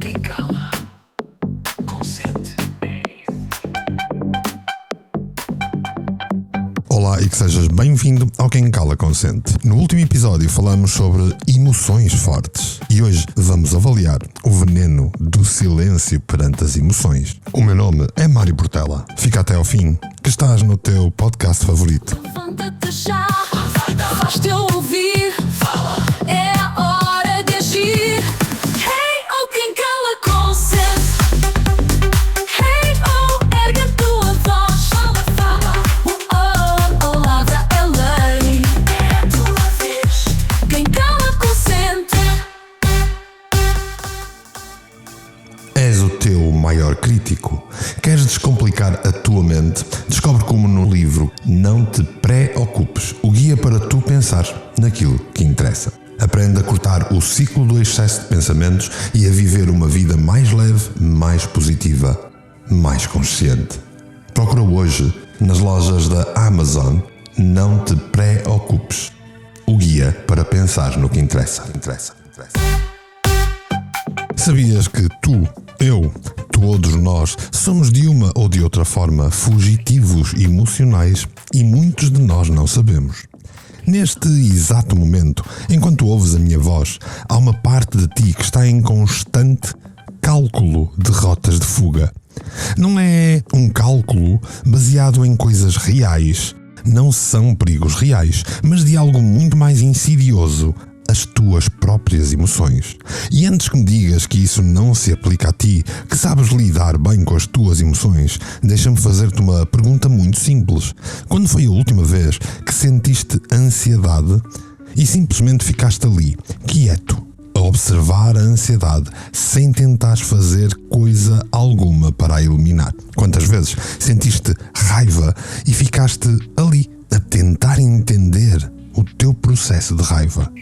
Quem cala, consente. Olá e que sejas bem-vindo ao Quem Cala Consente. No último episódio falamos sobre emoções fortes e hoje vamos avaliar o veneno do silêncio perante as emoções. O meu nome é Mário Portela. Fica até ao fim, que estás no teu podcast favorito. Levanta-te já, faz-te ouvir. É a hora de agir. Hey, oh, quem cala consente. Hey, oh, ergue a tua voz. Fala, oh, lavra é lei. É a tua vez. Quem cala consente. És o teu maior crítico. Queres descomplicar a tua mente? Descobre como no livro Não Te Preocupes, o guia para tu pensar naquilo que interessa. Aprende a cortar o ciclo do excesso de pensamentos e a viver uma vida mais leve, mais positiva, mais consciente. Procura hoje nas lojas da Amazon Não Te Preocupes, o guia para pensar no que interessa. Sabias que tu, eu, todos nós, somos de uma ou de outra forma fugitivos emocionais e muitos de nós não sabemos? Neste exato momento, enquanto ouves a minha voz, há uma parte de ti que está em constante cálculo de rotas de fuga. Não é um cálculo baseado em coisas reais, não são perigos reais, mas de algo muito mais insidioso, as tuas próprias emoções. E antes que me digas que isso não se aplica a ti, que sabes lidar bem com as tuas emoções, deixa-me fazer-te uma pergunta muito simples. Quando foi a última vez que sentiste ansiedade e simplesmente ficaste ali, quieto, a observar a ansiedade, sem tentares fazer coisa alguma para a eliminar? Quantas vezes sentiste raiva e ficaste ali, a tentar entender o teu processo de raiva?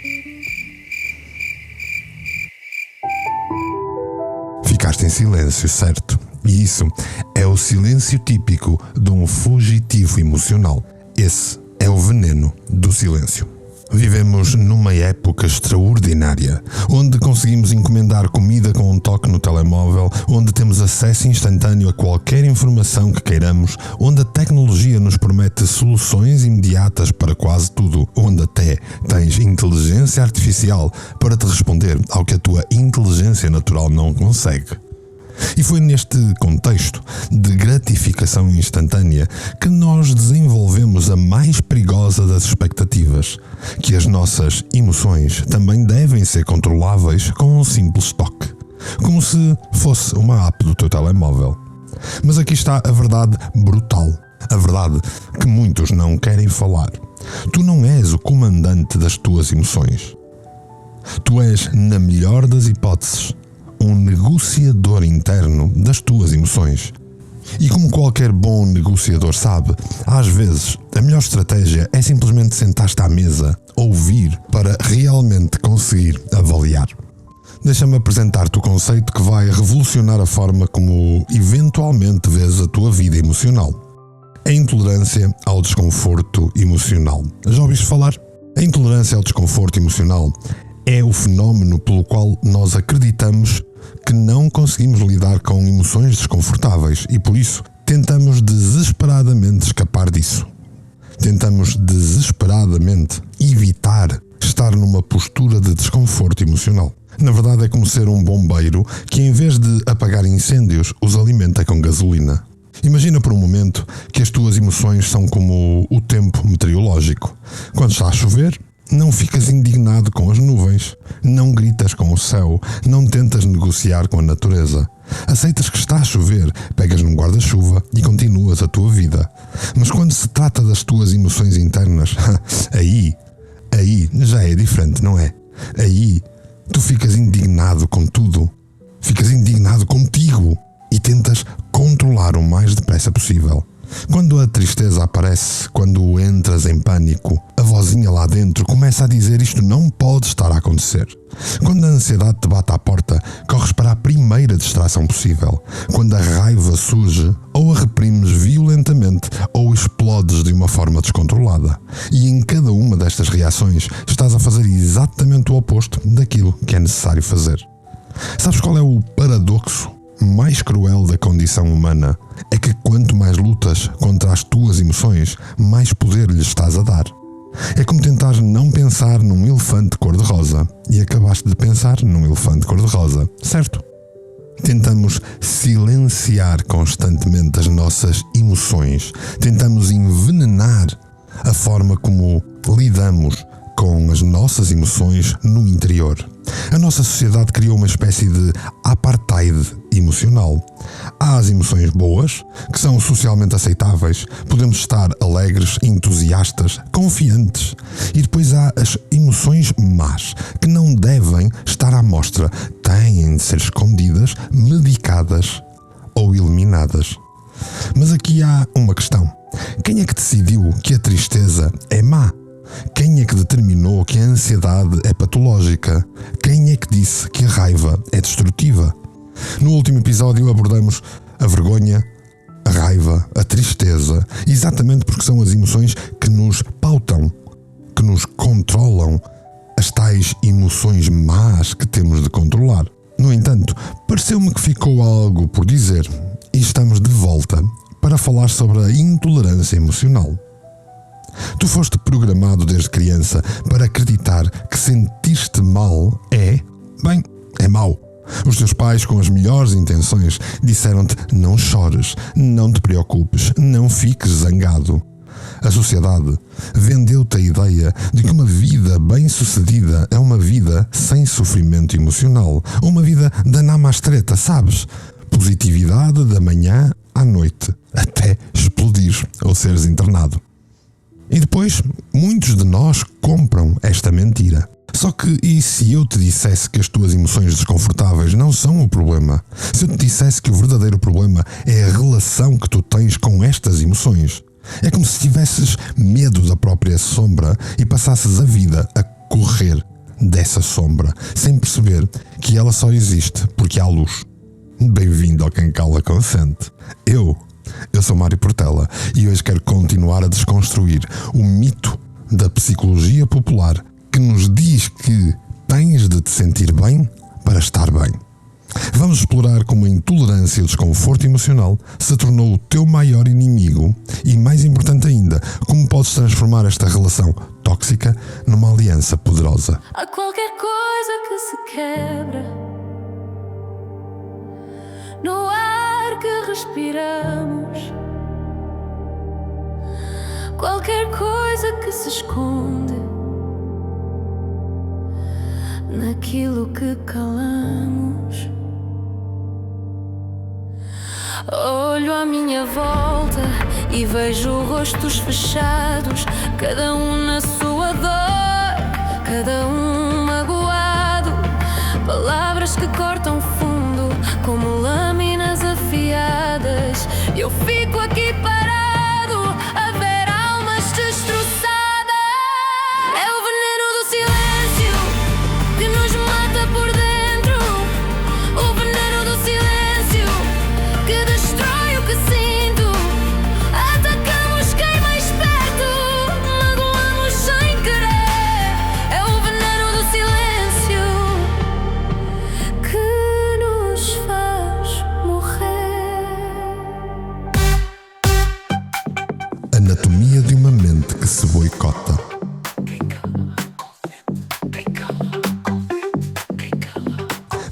Ficaste em silêncio, certo? E isso é o silêncio típico de um fugitivo emocional. Esse é o veneno do silêncio. Vivemos numa época extraordinária, onde conseguimos encomendar comida com um toque no telemóvel, onde temos acesso instantâneo a qualquer informação que queiramos, onde a tecnologia nos promete soluções imediatas para quase tudo, onde até tens inteligência artificial para te responder ao que a tua inteligência natural não consegue. E foi neste contexto de gratificação instantânea que nós desenvolvemos a mais perigosa das expectativas, que as nossas emoções também devem ser controláveis com um simples toque, como se fosse uma app do teu telemóvel. Mas aqui está a verdade brutal, a verdade que muitos não querem falar. Tu não és o comandante das tuas emoções. Tu és, na melhor das hipóteses, um negociador interno das tuas emoções. E como qualquer bom negociador sabe, às vezes a melhor estratégia é simplesmente sentar-te à mesa, ouvir, para realmente conseguir avaliar. Deixa-me apresentar-te o conceito que vai revolucionar a forma como eventualmente vês a tua vida emocional. A intolerância ao desconforto emocional. Já ouviste falar? A intolerância ao desconforto emocional é o fenómeno pelo qual nós acreditamos que não conseguimos lidar com emoções desconfortáveis e, por isso, tentamos desesperadamente escapar disso. Tentamos desesperadamente evitar estar numa postura de desconforto emocional. Na verdade, é como ser um bombeiro que, em vez de apagar incêndios, os alimenta com gasolina. Imagina por um momento que as tuas emoções são como o tempo meteorológico. Quando está a chover, não ficas indignado com as nuvens, não gritas com o céu, não tentas negociar com a natureza. Aceitas que está a chover, pegas num guarda-chuva e continuas a tua vida. Mas quando se trata das tuas emoções internas, aí já é diferente, não é? Aí tu ficas indignado com tudo, ficas indignado contigo e tentas controlar o mais depressa possível. Quando a tristeza aparece, quando entras em pânico, a vozinha lá dentro começa a dizer: isto não pode estar a acontecer. Quando a ansiedade te bate à porta, corres para a primeira distração possível. Quando a raiva surge, ou a reprimes violentamente, ou explodes de uma forma descontrolada. E em cada uma destas reações estás a fazer exatamente o oposto daquilo que é necessário fazer. Sabes qual é o paradoxo mais cruel da condição humana? É que quanto mais lutas contra as tuas emoções, mais poder lhes estás a dar. É como tentar não pensar num elefante cor-de-rosa e acabaste de pensar num elefante cor-de-rosa, certo? Tentamos silenciar constantemente as nossas emoções, tentamos envenenar a forma como lidamos com as nossas emoções no interior. A nossa sociedade criou uma espécie de apartheid emocional. Há as emoções boas, que são socialmente aceitáveis, podemos estar alegres, entusiastas, confiantes. E depois há as emoções más, que não devem estar à mostra, têm de ser escondidas, medicadas ou eliminadas. Mas aqui há uma questão. Quem é que decidiu que a tristeza é má? Quem é que determinou que a ansiedade é patológica? Quem é que disse que a raiva é destrutiva? No último episódio abordamos a vergonha, a raiva, a tristeza, exatamente porque são as emoções que nos pautam, que nos controlam, as tais emoções más que temos de controlar. No entanto, pareceu-me que ficou algo por dizer e estamos de volta para falar sobre a intolerância emocional. Tu foste programado desde criança para acreditar que sentir-te mal é mau. Os teus pais, com as melhores intenções, disseram-te não chores, não te preocupes, não fiques zangado. A sociedade vendeu-te a ideia de que uma vida bem-sucedida é uma vida sem sofrimento emocional, uma vida da namastreta, sabes? Positividade da manhã à noite, até explodir ou seres internado. E depois, muitos de nós compram esta mentira. Só que, e se eu te dissesse que as tuas emoções desconfortáveis não são o problema? Se eu te dissesse que o verdadeiro problema é a relação que tu tens com estas emoções? É como se tivesses medo da própria sombra e passasses a vida a correr dessa sombra, sem perceber que ela só existe porque há luz. Bem-vindo ao Quem Cala Consente. Eu sou Mário Portela e hoje quero continuar a desconstruir o mito da psicologia popular que nos diz que tens de te sentir bem para estar bem. Vamos explorar como a intolerância e o desconforto emocional se tornou o teu maior inimigo e, mais importante ainda, como podes transformar esta relação tóxica numa aliança poderosa. Há qualquer coisa que se quebra no ar que respiramos, qualquer coisa que se esconde naquilo que calamos. Olho à minha volta e vejo rostos fechados, cada um na sua dor, cada um magoado. Palavras que cortam fundo como lâminas afiadas. Eu fico aqui parado a ver almas destroçadas. É o veneno do silêncio que nos mata por dentro. O veneno do silêncio que destrói o que sinto. Atacamos quem mais perto, magoamos sem querer. É o veneno do silêncio que nos faz morrer. Anatomia de uma mente que se boicota.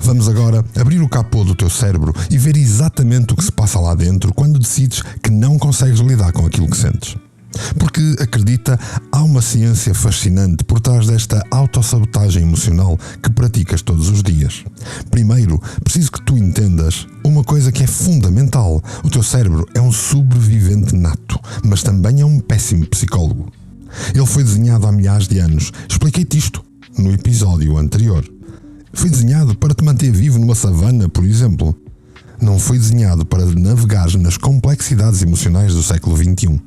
Vamos agora abrir o capô do teu cérebro e ver exatamente o que se passa lá dentro quando decides que não consegues lidar com aquilo que sentes. Porque, acredita, há uma ciência fascinante por trás desta autossabotagem emocional que praticas todos os dias. Primeiro, preciso que tu entendas uma coisa que é fundamental. O teu cérebro é um sobrevivente nato, mas também é um péssimo psicólogo. Ele foi desenhado há milhares de anos. Expliquei-te isto no episódio anterior. Foi desenhado para te manter vivo numa savana, por exemplo. Não foi desenhado para navegar nas complexidades emocionais do século XXI.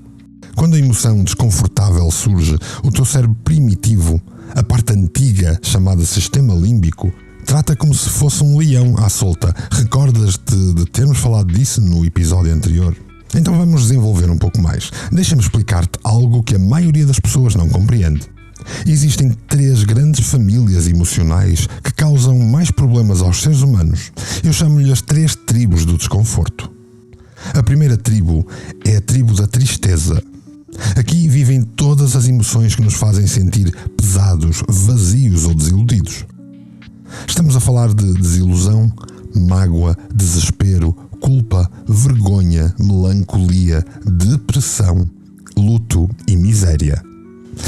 Quando a emoção desconfortável surge, o teu cérebro primitivo, a parte antiga chamada sistema límbico, trata como se fosse um leão à solta. Recordas-te de termos falado disso no episódio anterior? Então vamos desenvolver um pouco mais. Deixa-me explicar-te algo que a maioria das pessoas não compreende. Existem 3 grandes famílias emocionais que causam mais problemas aos seres humanos. Eu chamo-lhe as 3 tribos do desconforto. A primeira tribo é a tribo da tristeza. Aqui vivem todas as emoções que nos fazem sentir pesados, vazios ou desiludidos. Estamos a falar de desilusão, mágoa, desespero, culpa, vergonha, melancolia, depressão, luto e miséria.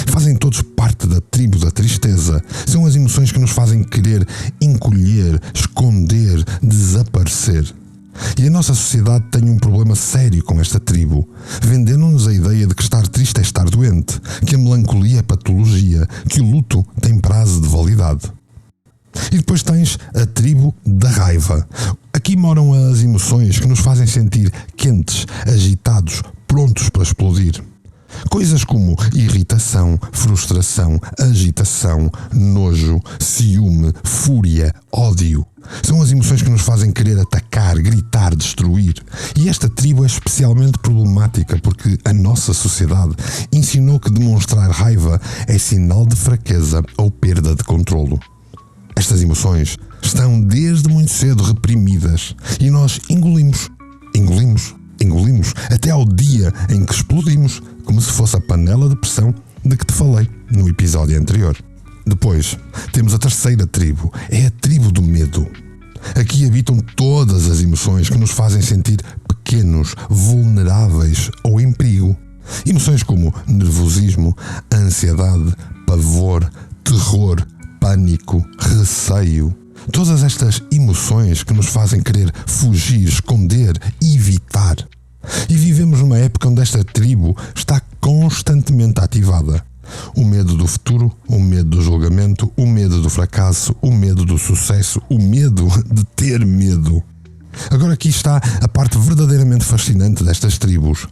Fazem todos parte da tribo da tristeza. São as emoções que nos fazem querer encolher, esconder, desaparecer. E a nossa sociedade tem um problema sério com esta tribo. Vendendo-nos a ideia de que estar triste é estar doente, que a melancolia é patologia, que o luto tem prazo de validade. E depois tens a tribo da raiva. Aqui moram as emoções que nos fazem sentir quentes, agitados, prontos para explodir. Coisas como irritação, frustração, agitação, nojo, ciúme, fúria, ódio. São as emoções que nos fazem querer atacar, gritar, destruir. E esta tribo é especialmente problemática porque a nossa sociedade ensinou que demonstrar raiva é sinal de fraqueza ou perda de controlo. Estas emoções estão desde muito cedo reprimidas e nós engolimos, até ao dia em que explodimos, como se fosse a panela de pressão de que te falei no episódio anterior. Depois, temos a terceira tribo, é a tribo do medo. Aqui habitam todas as emoções que nos fazem sentir pequenos, vulneráveis ou em perigo. Emoções como nervosismo, ansiedade, pavor, terror, pânico, receio. Todas estas emoções que nos fazem querer fugir, esconder, evitar. E vivemos numa época onde esta tribo está constantemente ativada. O medo do futuro, o medo do julgamento, o medo do fracasso, o medo do sucesso, o medo de ter medo. Agora aqui está a parte verdadeiramente fascinante destas tribos.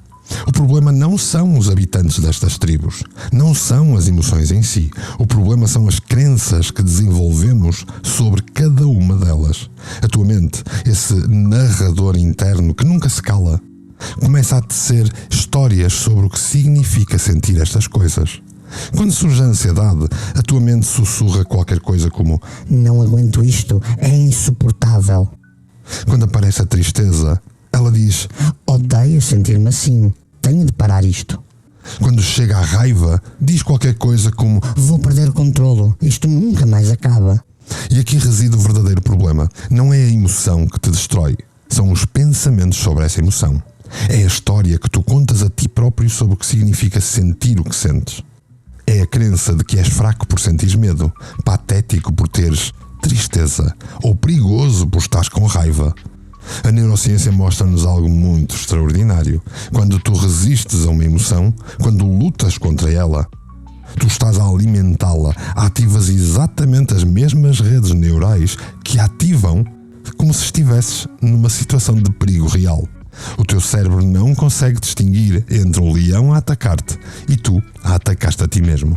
O problema não são os habitantes destas tribos, não são as emoções em si. O problema são as crenças que desenvolvemos sobre cada uma delas. A tua mente, esse narrador interno que nunca se cala, começa a tecer histórias sobre o que significa sentir estas coisas. Quando surge a ansiedade, a tua mente sussurra qualquer coisa como "Não aguento isto, é insuportável". Quando aparece a tristeza, ela diz "Odeio sentir-me assim, tenho de parar isto". Quando chega a raiva, diz qualquer coisa como "Vou perder o controlo, isto nunca mais acaba". E aqui reside o verdadeiro problema. Não é a emoção que te destrói, são os pensamentos sobre essa emoção. É a história que tu contas a ti próprio sobre o que significa sentir o que sentes. É a crença de que és fraco por sentires medo, patético por teres tristeza ou perigoso por estares com raiva. A neurociência mostra-nos algo muito extraordinário. Quando tu resistes a uma emoção, quando lutas contra ela, tu estás a alimentá-la, ativas exatamente as mesmas redes neurais que a ativam como se estivesses numa situação de perigo real. O teu cérebro não consegue distinguir entre um leão a atacar-te e tu a atacaste a ti mesmo.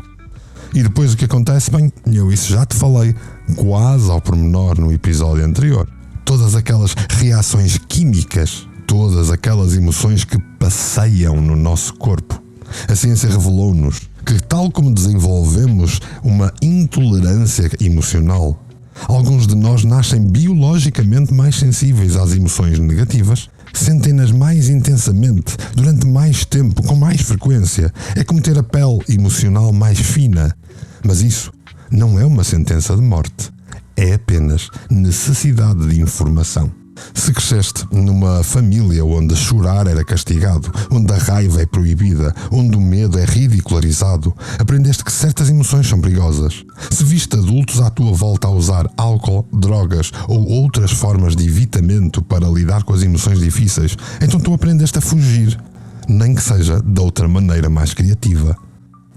E depois o que acontece? Bem, eu isso já te falei quase ao pormenor no episódio anterior. Todas aquelas reações químicas, todas aquelas emoções que passeiam no nosso corpo. A ciência revelou-nos que, tal como desenvolvemos uma intolerância emocional, alguns de nós nascem biologicamente mais sensíveis às emoções negativas, sentem-nas mais intensamente, durante mais tempo, com mais frequência. É como ter a pele emocional mais fina. Mas isso não é uma sentença de morte. É apenas necessidade de informação. Se cresceste numa família onde chorar era castigado, onde a raiva é proibida, onde o medo é ridicularizado, aprendeste que certas emoções são perigosas. Se viste adultos à tua volta a usar álcool, drogas ou outras formas de evitamento para lidar com as emoções difíceis, então tu aprendeste a fugir, nem que seja de outra maneira mais criativa.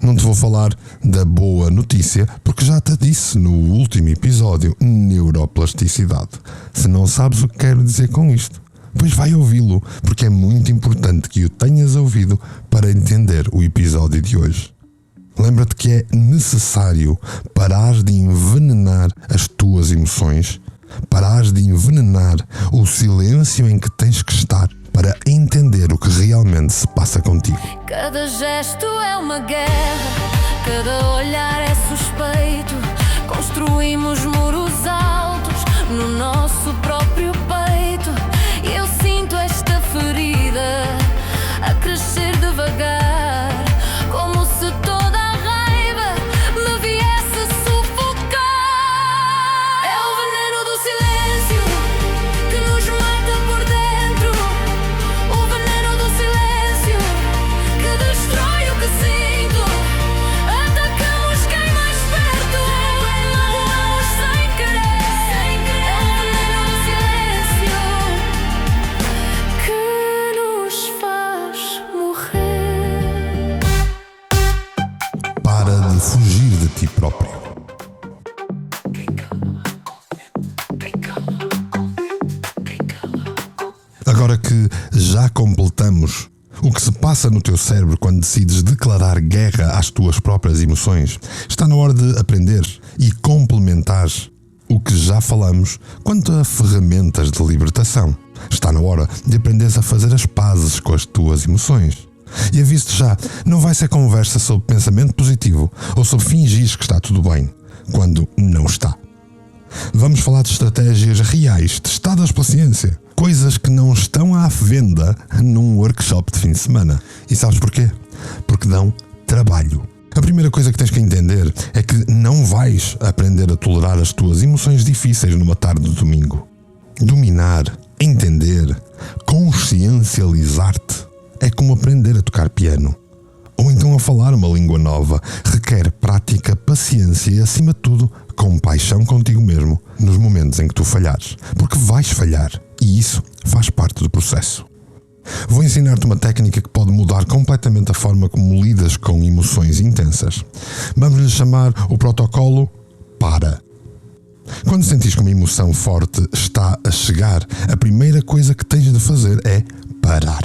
Não te vou falar da boa notícia, porque já te disse no último episódio, neuroplasticidade. Se não sabes o que quero dizer com isto, pois vai ouvi-lo, porque é muito importante que o tenhas ouvido para entender o episódio de hoje. Lembra-te que é necessário parar de envenenar as tuas emoções, parar de envenenar o silêncio em que tens que estar para entender o que realmente se passa contigo. Cada gesto é uma guerra, Cada olhar é suspeito. Construímos muros altos no nosso próprio peito. E eu sinto esta ferida a crescer devagar, como se toda a raiva me viesse sufocar. É o veneno do silêncio que nos mata por dentro. O veneno do silêncio que destrói o que sinto. Atacamos quem mais perto, magoamos sem querer. É o veneno do silêncio que nos faz morrer. Para de fugir de ti próprio. Agora que já completamos o que se passa no teu cérebro quando decides declarar guerra às tuas próprias emoções, está na hora de aprender e complementar o que já falamos quanto a ferramentas de libertação. Está na hora de aprenderes a fazer as pazes com as tuas emoções. E aviso-te já, não vai ser conversa sobre pensamento positivo ou sobre fingir que está tudo bem, quando não está. Vamos falar de estratégias reais, testadas pela ciência. Coisas que não estão à venda num workshop de fim de semana. E sabes porquê? Porque dão trabalho. A primeira coisa que tens que entender é que não vais aprender a tolerar as tuas emoções difíceis numa tarde de domingo. Dominar, entender, consciencializar-te é como aprender a tocar piano. Ou então a falar uma língua nova. Requer prática, paciência e, acima de tudo, compaixão contigo mesmo nos momentos em que tu falhares. Porque vais falhar. E isso faz parte do processo. Vou ensinar-te uma técnica que pode mudar completamente a forma como lidas com emoções intensas. Vamos-lhe chamar o protocolo PARA. Quando sentires que uma emoção forte está a chegar, a primeira coisa que tens de fazer é parar.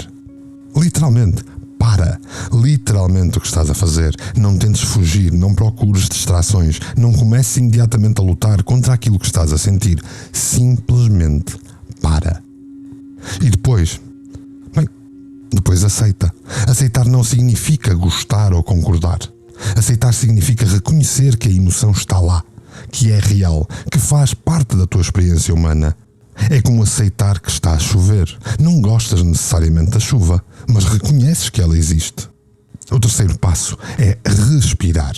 Literalmente, para. Literalmente o que estás a fazer. Não tentes fugir, não procures distrações, não comeces imediatamente a lutar contra aquilo que estás a sentir. Simplesmente para. E depois aceita. Aceitar não significa gostar ou concordar. Aceitar significa reconhecer que a emoção está lá, que é real, que faz parte da tua experiência humana. É como aceitar que está a chover. Não gostas necessariamente da chuva, mas reconheces que ela existe. O terceiro passo é respirar.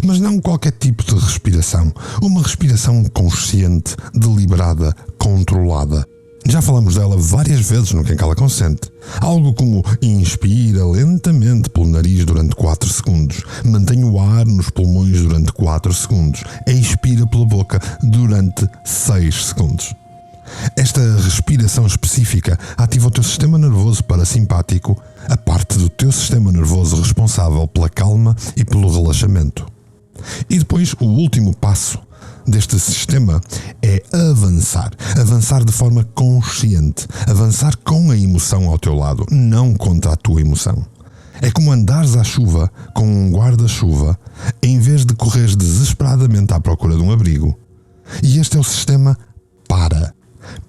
Mas não qualquer tipo de respiração. Uma respiração consciente, deliberada, controlada. Já falamos dela várias vezes no Quem Cala Consente. Algo como inspira lentamente pelo nariz durante 4 segundos. Mantém o ar nos pulmões durante 4 segundos. Expira pela boca durante 6 segundos. Esta respiração específica ativa o teu sistema nervoso parasimpático, a parte do teu sistema nervoso responsável pela calma e pelo relaxamento. E depois, o último passo deste sistema é avançar. Avançar de forma consciente. Avançar com a emoção ao teu lado, não contra a tua emoção. É como andares à chuva com um guarda-chuva, em vez de correres desesperadamente à procura de um abrigo. E este é o sistema PARA.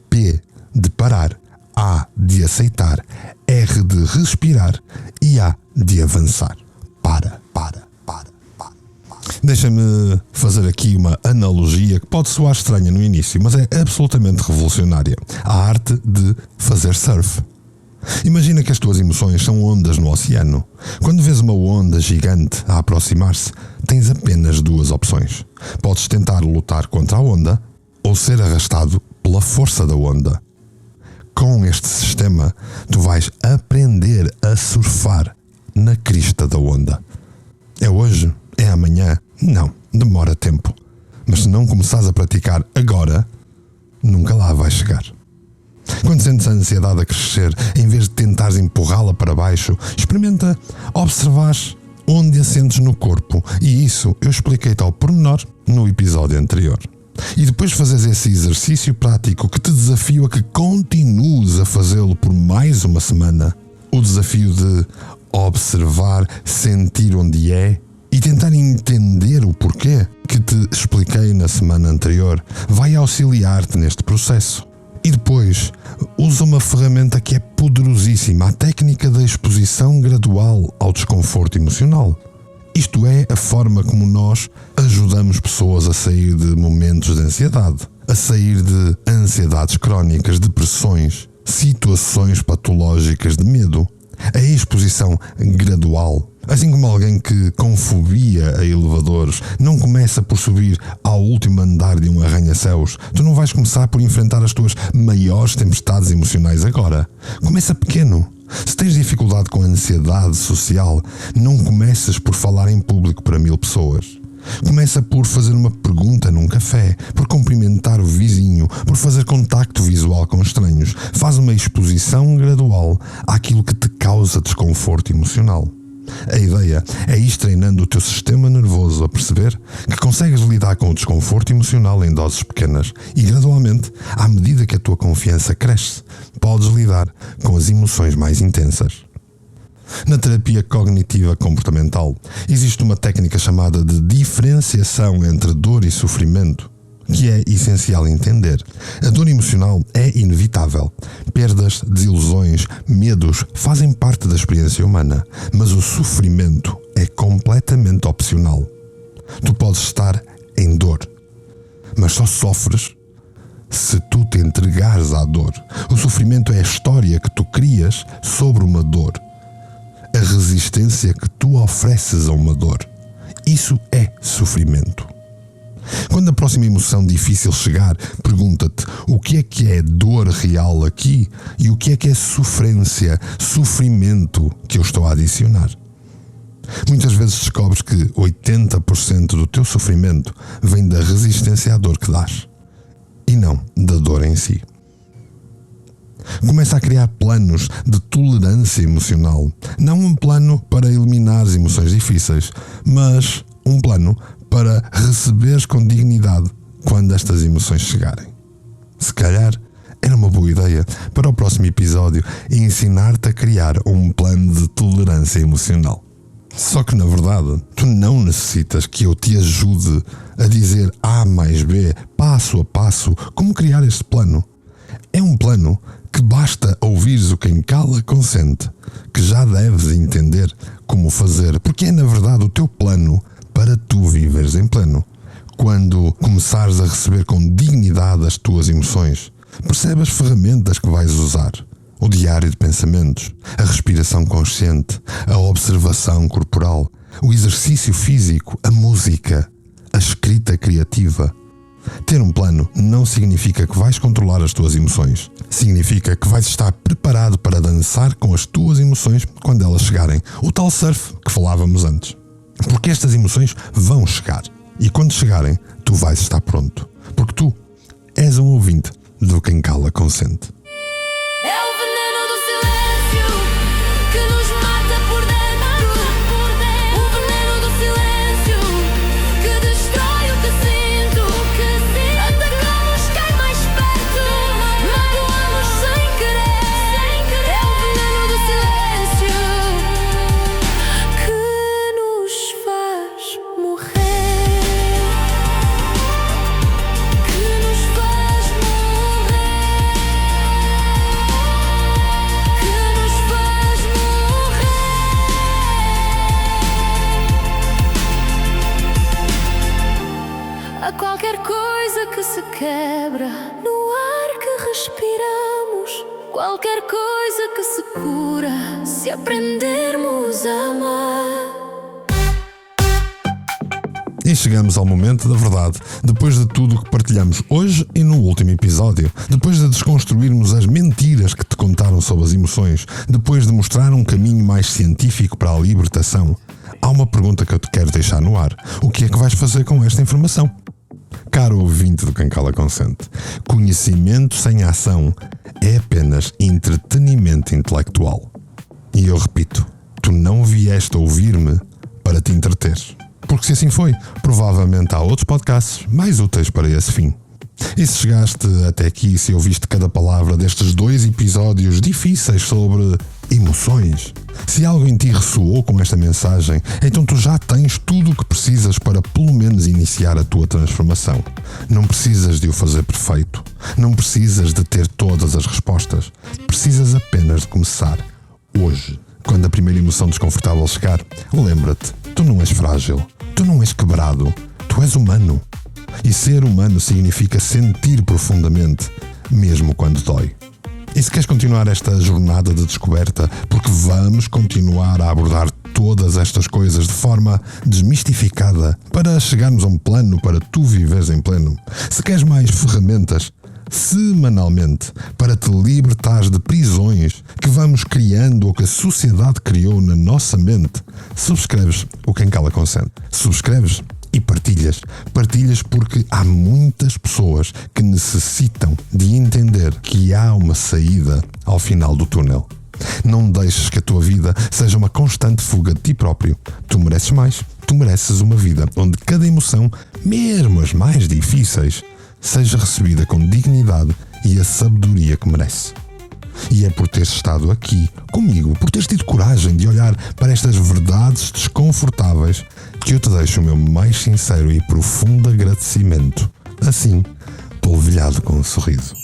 P de parar, A de aceitar, R de respirar e A de avançar. Para. Deixa-me fazer aqui uma analogia que pode soar estranha no início, mas é absolutamente revolucionária. A arte de fazer surf. Imagina que as tuas emoções são ondas no oceano. Quando vês uma onda gigante a aproximar-se, tens apenas 2 opções. Podes tentar lutar contra a onda ou ser arrastado pela força da onda. Com este sistema, tu vais aprender a surfar na crista da onda. É hoje? É amanhã? Não, demora tempo. Mas se não começares a praticar agora, nunca lá vais chegar. Quando sentes a ansiedade a crescer, em vez de tentares empurrá-la para baixo, experimenta observar onde a sentes no corpo. E isso eu expliquei-te ao pormenor no episódio anterior. E depois fazes esse exercício prático que te desafio a que continues a fazê-lo por mais uma semana. O desafio de observar, sentir onde é e tentar entender o porquê que te expliquei na semana anterior vai auxiliar-te neste processo. E depois, usa uma ferramenta que é poderosíssima, a técnica da exposição gradual ao desconforto emocional. Isto é a forma como nós ajudamos pessoas a sair de momentos de ansiedade, a sair de ansiedades crónicas, depressões, situações patológicas de medo. A exposição gradual, assim como alguém que com fobia a elevadores não começa por subir ao último andar de um arranha-céus, tu não vais começar por enfrentar as tuas maiores tempestades emocionais agora. Começa pequeno. Se tens dificuldade com a ansiedade social, não começas por falar em público para 1000 pessoas. Começa por fazer uma pergunta num café, por cumprimentar o vizinho, por fazer contacto visual com estranhos. Faz uma exposição gradual àquilo que te causa desconforto emocional. A ideia é ir treinando o teu sistema nervoso a perceber que consegues lidar com o desconforto emocional em doses pequenas e gradualmente, à medida que a tua confiança cresce, podes lidar com as emoções mais intensas. Na terapia cognitiva comportamental, existe uma técnica chamada de diferenciação entre dor e sofrimento, que é essencial entender. A dor emocional é inevitável. Perdas, desilusões, medos fazem parte da experiência humana, mas o sofrimento é completamente opcional. Tu podes estar em dor, mas só sofres se tu te entregares à dor. O sofrimento é a história que tu crias sobre uma dor. A resistência que tu ofereces a uma dor. Isso é sofrimento. Quando a próxima emoção difícil chegar, pergunta-te o que é dor real aqui e o que é sofrência, sofrimento que eu estou a adicionar. Muitas vezes descobres que 80% do teu sofrimento vem da resistência à dor que dás e não da dor em si. Começa a criar planos de tolerância emocional. Não um plano para eliminar as emoções difíceis, mas um plano para receberes com dignidade quando estas emoções chegarem. Se calhar era uma boa ideia para o próximo episódio ensinar-te a criar um plano de tolerância emocional. Só que na verdade, tu não necessitas que eu te ajude a dizer A mais B, passo a passo, como criar este plano. É um plano que basta ouvires o Quem Cala Consente, que já deves entender como fazer, porque é na verdade o teu plano para tu viveres em pleno. Quando começares a receber com dignidade as tuas emoções, percebe as ferramentas que vais usar. O diário de pensamentos, a respiração consciente, a observação corporal, o exercício físico, a música, a escrita criativa. Ter um plano não significa que vais controlar as tuas emoções. Significa que vais estar preparado para dançar com as tuas emoções quando elas chegarem. O tal surf que falávamos antes. Porque estas emoções vão chegar. E quando chegarem, tu vais estar pronto. Porque tu és um ouvinte do Quem Cala Consente. É o veneno do silêncio que nos mata por dentro. O veneno do silêncio que destrói o que sinto. Atacamos quem mais perto, magoamos sem querer. É o veneno do silêncio que nos faz morrer. Que nos faz morrer. Que nos faz morrer. A qualquer coisa que se quebra no ar que respiramos, qualquer coisa que se cura se aprendermos a amar. E chegamos ao momento da verdade, depois de tudo o que partilhamos hoje e no último episódio, depois de desconstruirmos as mentiras que te contaram sobre as emoções, depois de mostrar um caminho mais científico para a libertação, há uma pergunta que eu te quero deixar no ar. O que é que vais fazer com esta informação? Caro ouvinte do Quem Cala Consente, conhecimento sem ação é apenas entretenimento intelectual. E eu repito, tu não vieste a ouvir-me para te entreter. Porque se assim foi, provavelmente há outros podcasts mais úteis para esse fim. E se chegaste até aqui, se ouviste cada palavra destes 2 episódios difíceis sobre emoções, se algo em ti ressoou com esta mensagem, então tu já tens tudo o que precisas para pelo menos iniciar a tua transformação. Não precisas de o fazer perfeito. Não precisas de ter todas as respostas. Precisas apenas de começar hoje. Quando a primeira emoção desconfortável chegar, lembra-te Tu não és frágil, tu não és quebrado, tu és humano. E ser humano significa sentir profundamente, mesmo quando dói. E se queres continuar esta jornada de descoberta, porque vamos continuar a abordar todas estas coisas de forma desmistificada para chegarmos a um plano para tu viveres em pleno. Se queres mais ferramentas, semanalmente, para te libertares de prisões que vamos criando ou que a sociedade criou na nossa mente, subscreves o Quem Cala Consente. Subscreves e partilhas. Partilhas porque há muitas pessoas que necessitam de entender que há uma saída ao final do túnel. Não deixes que a tua vida seja uma constante fuga de ti próprio. Tu mereces mais. Tu mereces uma vida onde cada emoção, mesmo as mais difíceis, seja recebida com dignidade e a sabedoria que merece. E é por teres estado aqui comigo, por teres tido coragem de olhar para estas verdades desconfortáveis, que eu te deixo o meu mais sincero e profundo agradecimento, assim, polvilhado com um sorriso.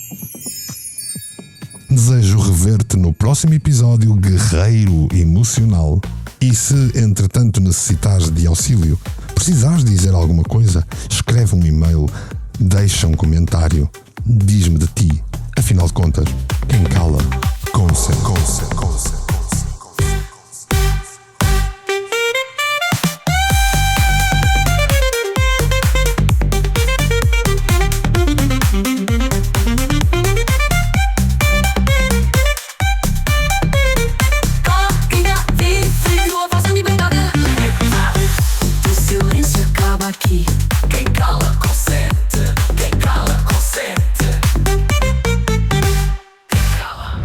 Desejo rever-te no próximo episódio guerreiro emocional. E se, entretanto, necessitares de auxílio, precisares dizer alguma coisa, escreve um e-mail, deixa um comentário, diz-me de ti. Afinal de contas, quem cala, consente. Coquinha vive tua voz em liberdade. O silêncio acaba aqui. Quem cala consente. Quem cala consente. Quem cala.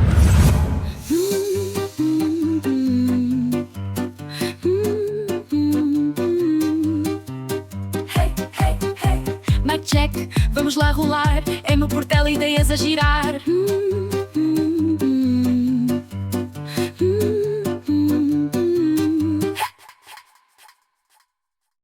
Hey, hey, hey. Mic check, vamos lá rolar. É meu portela, ideias a girar.